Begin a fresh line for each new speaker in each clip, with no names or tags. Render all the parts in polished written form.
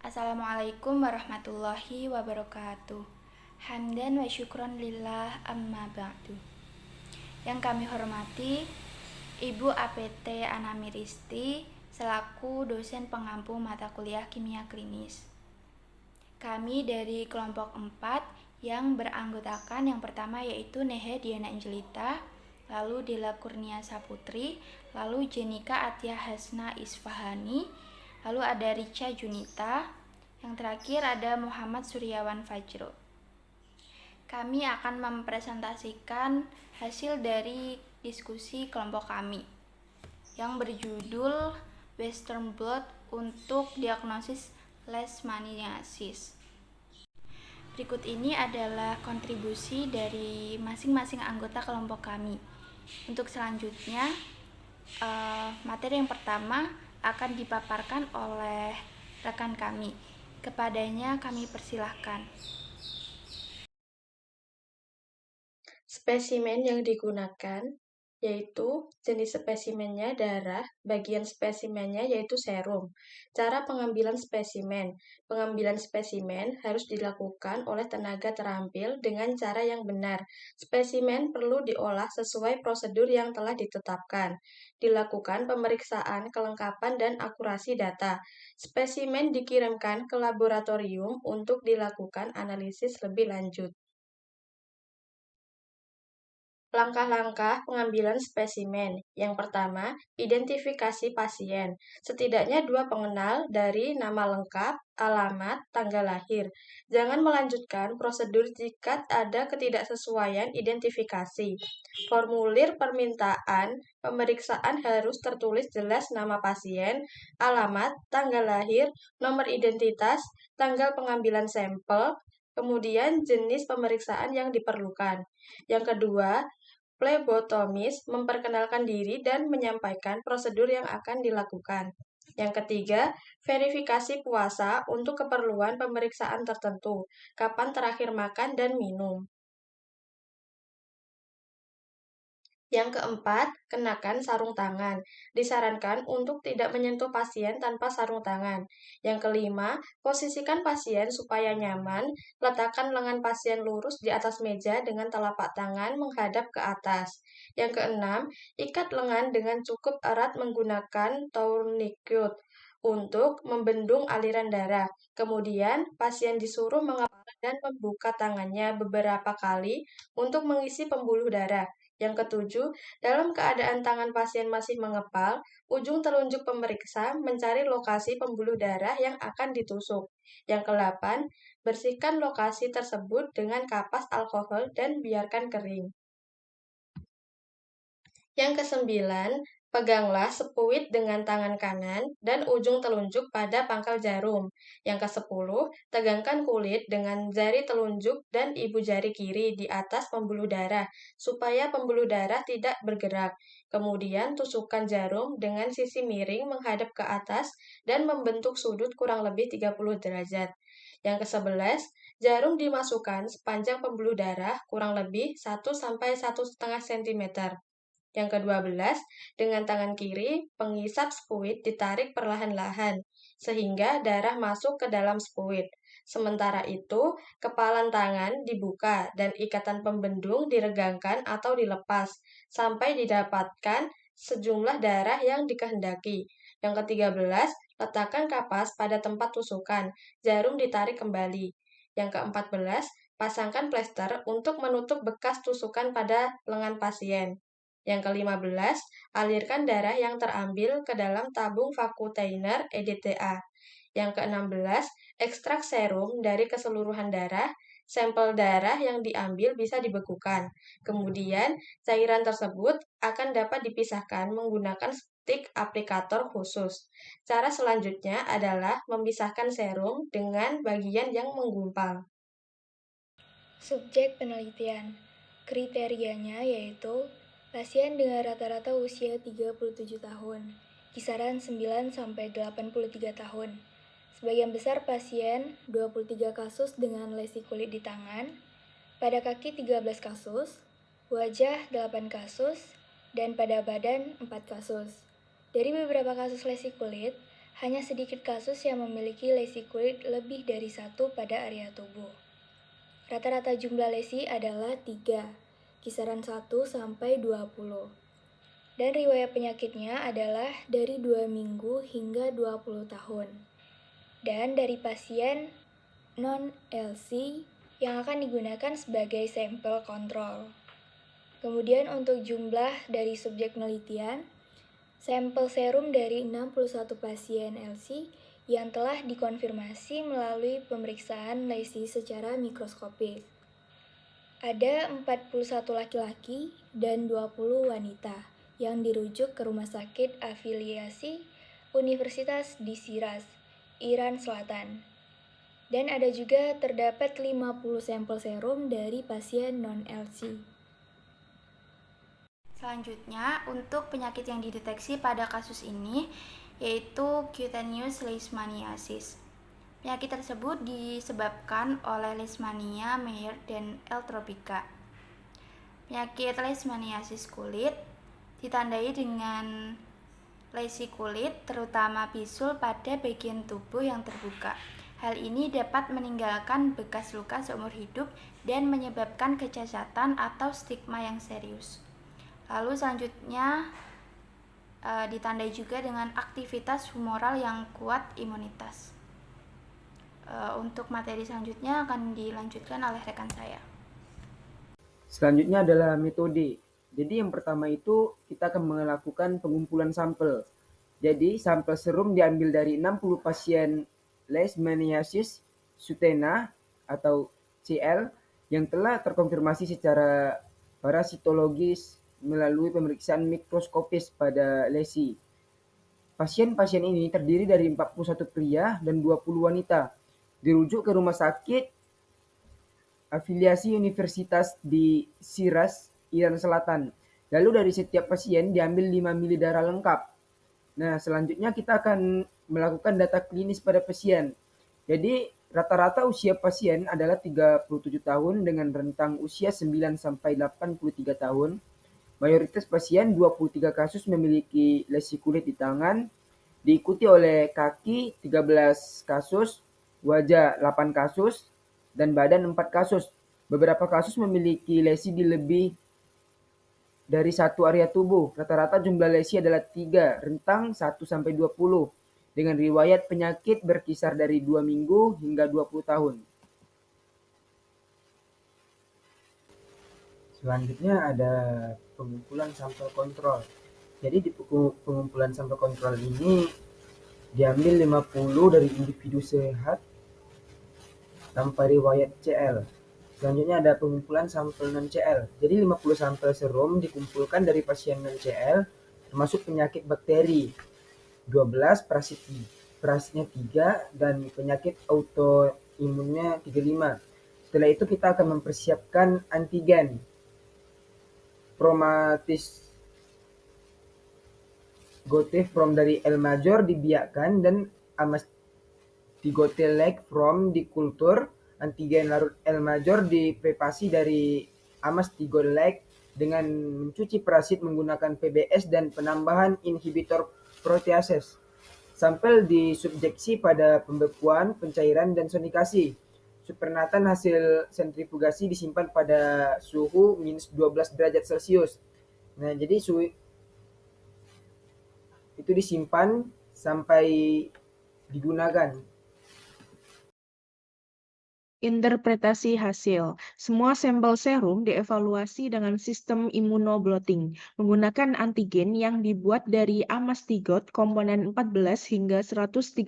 Assalamualaikum warahmatullahi wabarakatuh. Hamdan wa syukron lillah amma ba'du. Yang kami hormati Ibu APT Anami Risti selaku dosen pengampu mata kuliah kimia klinis. Kami dari kelompok 4 yang beranggotakan yang pertama yaitu Nehe Diana Angelita, lalu Dela Kurnia Saputri, lalu Jenika Atia Hasna Isfahani, lalu ada Richa Junita, yang terakhir ada Muhammad Suryawan Fajro. Kami akan mempresentasikan hasil dari diskusi kelompok kami yang berjudul Western Blot untuk diagnosis leishmaniasis. Berikut ini adalah kontribusi dari masing-masing anggota kelompok kami. Untuk selanjutnya, materi yang pertama akan dipaparkan oleh rekan kami. Kepadanya kami persilahkan.
Spesimen yang digunakan yaitu jenis spesimennya darah, bagian spesimennya yaitu serum. Cara pengambilan spesimen. Pengambilan spesimen harus dilakukan oleh tenaga terampil dengan cara yang benar. Spesimen perlu diolah sesuai prosedur yang telah ditetapkan. Dilakukan pemeriksaan kelengkapan dan akurasi data. Spesimen dikirimkan ke laboratorium untuk dilakukan analisis lebih lanjut. Langkah-langkah pengambilan spesimen. Yang pertama, identifikasi pasien. Setidaknya 2 pengenal dari nama lengkap, alamat, tanggal lahir. Jangan melanjutkan prosedur jika ada ketidaksesuaian identifikasi. Formulir permintaan pemeriksaan harus tertulis jelas nama pasien, alamat, tanggal lahir, nomor identitas, tanggal pengambilan sampel, kemudian jenis pemeriksaan yang diperlukan. Yang kedua, plebotomis memperkenalkan diri dan menyampaikan prosedur yang akan dilakukan. Yang ketiga, verifikasi puasa untuk keperluan pemeriksaan tertentu, kapan terakhir makan dan minum. Yang keempat, kenakan sarung tangan. Disarankan untuk tidak menyentuh pasien tanpa sarung tangan. Yang kelima, posisikan pasien supaya nyaman. Letakkan lengan pasien lurus di atas meja dengan telapak tangan menghadap ke atas. Yang keenam, ikat lengan dengan cukup erat menggunakan tourniquet untuk membendung aliran darah. Kemudian, pasien disuruh mengepal dan membuka tangannya beberapa kali untuk mengisi pembuluh darah. Yang ketujuh, dalam keadaan tangan pasien masih mengepal, ujung telunjuk pemeriksa mencari lokasi pembuluh darah yang akan ditusuk. Yang kedelapan, bersihkan lokasi tersebut dengan kapas alkohol dan biarkan kering. Yang kesembilan, peganglah sepuit dengan tangan kanan dan ujung telunjuk pada pangkal jarum. Yang kesepuluh, tegangkan kulit dengan jari telunjuk dan ibu jari kiri di atas pembuluh darah, supaya pembuluh darah tidak bergerak. Kemudian tusukkan jarum dengan sisi miring menghadap ke atas dan membentuk sudut kurang lebih 30 derajat. Yang ke-11, jarum dimasukkan sepanjang pembuluh darah kurang lebih 1–1,5 cm. Yang ke-12, dengan tangan kiri, pengisap spuit ditarik perlahan-lahan, sehingga darah masuk ke dalam spuit. Sementara itu, kepalan tangan dibuka dan ikatan pembendung diregangkan atau dilepas, sampai didapatkan sejumlah darah yang dikehendaki. Yang ke-13, letakkan kapas pada tempat tusukan, jarum ditarik kembali. Yang ke-14, pasangkan plester untuk menutup bekas tusukan pada lengan pasien. Yang ke-15, alirkan darah yang terambil ke dalam tabung vakuum EDTA. Yang ke-16, ekstrak serum dari keseluruhan darah. Sampel darah yang diambil bisa dibekukan. Kemudian, cairan tersebut akan dapat dipisahkan menggunakan stik aplikator khusus. Cara selanjutnya adalah memisahkan serum dengan bagian yang menggumpal.
Subjek penelitian. Kriterianya yaitu pasien dengan rata-rata usia 37 tahun, kisaran 9–83 tahun. Sebagian besar pasien 23 kasus dengan lesi kulit di tangan, pada kaki 13 kasus, wajah 8 kasus, dan pada badan 4 kasus. Dari beberapa kasus lesi kulit, hanya sedikit kasus yang memiliki lesi kulit lebih dari satu pada area tubuh. Rata-rata jumlah lesi adalah 3, kisaran 1 sampai 20. Dan riwayat penyakitnya adalah dari 2 minggu hingga 20 tahun. Dan dari pasien non-LC yang akan digunakan sebagai sampel kontrol. Kemudian untuk jumlah dari subjek penelitian, sampel serum dari 61 pasien LC yang telah dikonfirmasi melalui pemeriksaan lesi secara mikroskopik. Ada 41 laki-laki dan 20 wanita yang dirujuk ke rumah sakit afiliasi Universitas di Shiraz, Iran Selatan. Dan ada juga terdapat 50 sampel serum dari pasien non-LC. Selanjutnya, untuk penyakit yang dideteksi pada kasus ini, yaitu cutaneous leishmaniasis. Penyakit tersebut disebabkan oleh Leishmania Meyer dan L. tropica. Penyakit leishmaniasis kulit ditandai dengan lesi kulit, terutama bisul pada bagian tubuh yang terbuka. Hal ini dapat meninggalkan bekas luka seumur hidup dan menyebabkan kecacatan atau stigma yang serius. Lalu selanjutnya ditandai juga dengan aktivitas humoral yang kuat imunitas. Untuk materi selanjutnya akan dilanjutkan oleh rekan saya.
Selanjutnya adalah metode. Jadi yang pertama itu kita akan melakukan pengumpulan sampel. Jadi sampel serum diambil dari 60 pasien Leishmaniasis cutánea atau CL yang telah terkonfirmasi secara parasitologis melalui pemeriksaan mikroskopis pada lesi. Pasien-pasien ini terdiri dari 41 pria dan 20 wanita, dirujuk ke rumah sakit afiliasi universitas di Shiraz, Iran Selatan. Lalu dari setiap pasien diambil 5 ml darah lengkap. Nah, selanjutnya kita akan melakukan data klinis pada pasien. Jadi, rata-rata usia pasien adalah 37 tahun dengan rentang usia 9 sampai 83 tahun. Mayoritas pasien 23 kasus memiliki lesi kulit di tangan, diikuti oleh kaki 13 kasus, wajah 8 kasus, dan badan 4 kasus. Beberapa kasus memiliki lesi di lebih dari satu area tubuh. Rata-rata jumlah lesi adalah 3, rentang 1 sampai 20, dengan riwayat penyakit berkisar dari 2 minggu hingga 20 tahun. Selanjutnya ada pengumpulan sampel kontrol. Jadi di pengumpulan sampel kontrol ini diambil 50 dari individu sehat tanpa riwayat CL. Selanjutnya ada pengumpulan sampel non-CL. Jadi 50 sampel serum dikumpulkan dari pasien non-CL termasuk penyakit bakteri, 12 parasitnya 3 dan penyakit autoimunnya 35. Setelah itu kita akan mempersiapkan antigen Promatis Gote from dari L major dibiakkan dan Amastigote leg from dikultur. Antigen larut L major diprepasi dari Amastigote leg dengan mencuci parasit menggunakan PBS dan penambahan inhibitor proteases. Sampel disubjeksi pada pembekuan, pencairan, dan sonikasi. Supernatan hasil sentrifugasi disimpan pada suhu minus 12 derajat Celcius. Nah, jadi suhu itu disimpan sampai digunakan.
Interpretasi hasil. Semua sampel serum dievaluasi dengan sistem immunoblotting menggunakan antigen yang dibuat dari amastigot komponen 14 hingga 135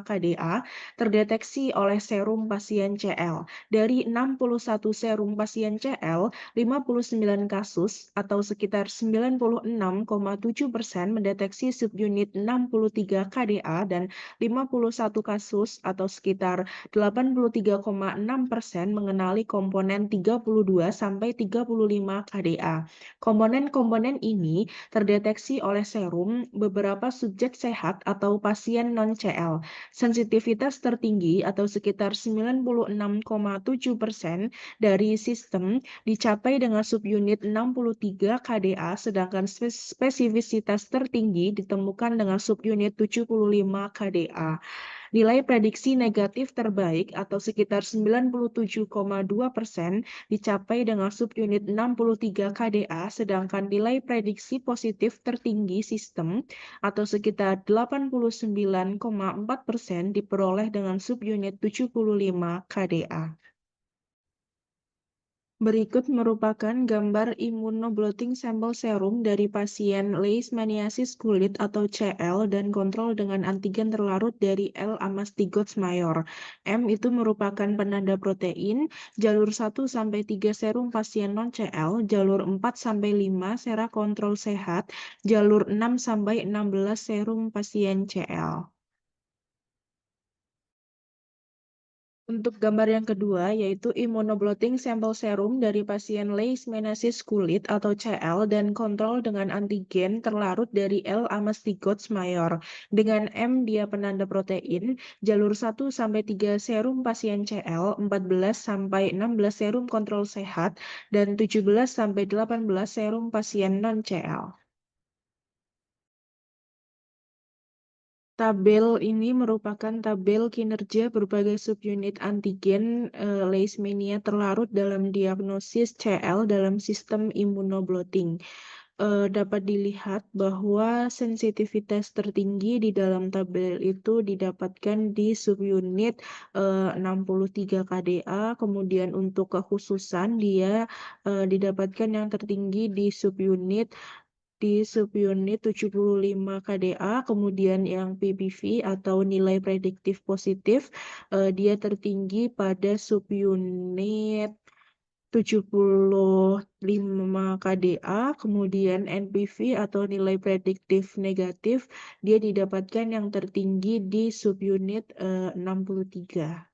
kDa terdeteksi oleh serum pasien CL. Dari 61 serum pasien CL, 59 kasus atau sekitar 96,7% mendeteksi subunit 63 kDa dan 51 kasus atau sekitar 83,5% mengenali komponen 32-35 kDa. Komponen-komponen ini terdeteksi oleh serum beberapa subjek sehat atau pasien non-CL. Sensitivitas tertinggi atau sekitar 96,7% dari sistem dicapai dengan subunit 63 kDa, sedangkan spesifisitas tertinggi ditemukan dengan subunit 75 kDa. Nilai prediksi negatif terbaik atau sekitar 97,2% dicapai dengan subunit 63 kDa, sedangkan nilai prediksi positif tertinggi sistem atau sekitar 89,4% diperoleh dengan subunit 75 kDa. Berikut merupakan gambar immunoblotting sampel serum dari pasien leishmaniasis kulit atau CL dan kontrol dengan antigen terlarut dari L-Amastigots mayor. M itu merupakan penanda protein, jalur 1-3 serum pasien non-CL, jalur 4-5 sera kontrol sehat, jalur 6-16 serum pasien CL. Untuk gambar yang kedua, yaitu immunoblotting sampel serum dari pasien leishmaniasis kulit atau CL dan kontrol dengan antigen terlarut dari L-Amastigots mayor. Dengan M dia penanda protein, jalur 1-3 serum pasien CL, 14-16 serum kontrol sehat, dan 17-18 serum pasien non-CL. Tabel ini merupakan tabel kinerja berbagai subunit antigen leishmania terlarut dalam diagnosis CL dalam sistem immunoblotting. Dapat dilihat bahwa sensitivitas tertinggi di dalam tabel itu didapatkan di subunit 63 kDa, kemudian untuk kekhususan dia didapatkan yang tertinggi di subunit 75 kDa, kemudian yang PPV atau nilai prediktif positif dia tertinggi pada subunit 75 kDa, kemudian NPV atau nilai prediktif negatif dia didapatkan yang tertinggi di subunit 63.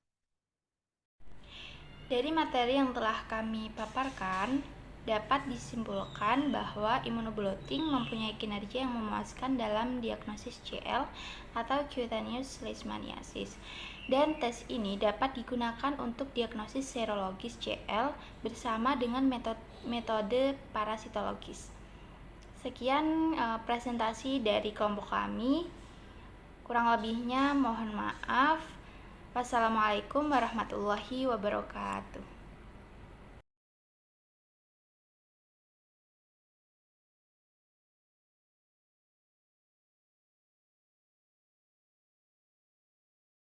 Dari materi yang telah kami paparkan, dapat disimpulkan bahwa immunoblotting mempunyai kinerja yang memuaskan dalam diagnosis CL atau cutaneous leishmaniasis. Dan tes ini dapat digunakan untuk diagnosis serologis CL bersama dengan metode parasitologis. Sekian presentasi dari kelompok kami. Kurang lebihnya mohon maaf. Wassalamualaikum warahmatullahi wabarakatuh.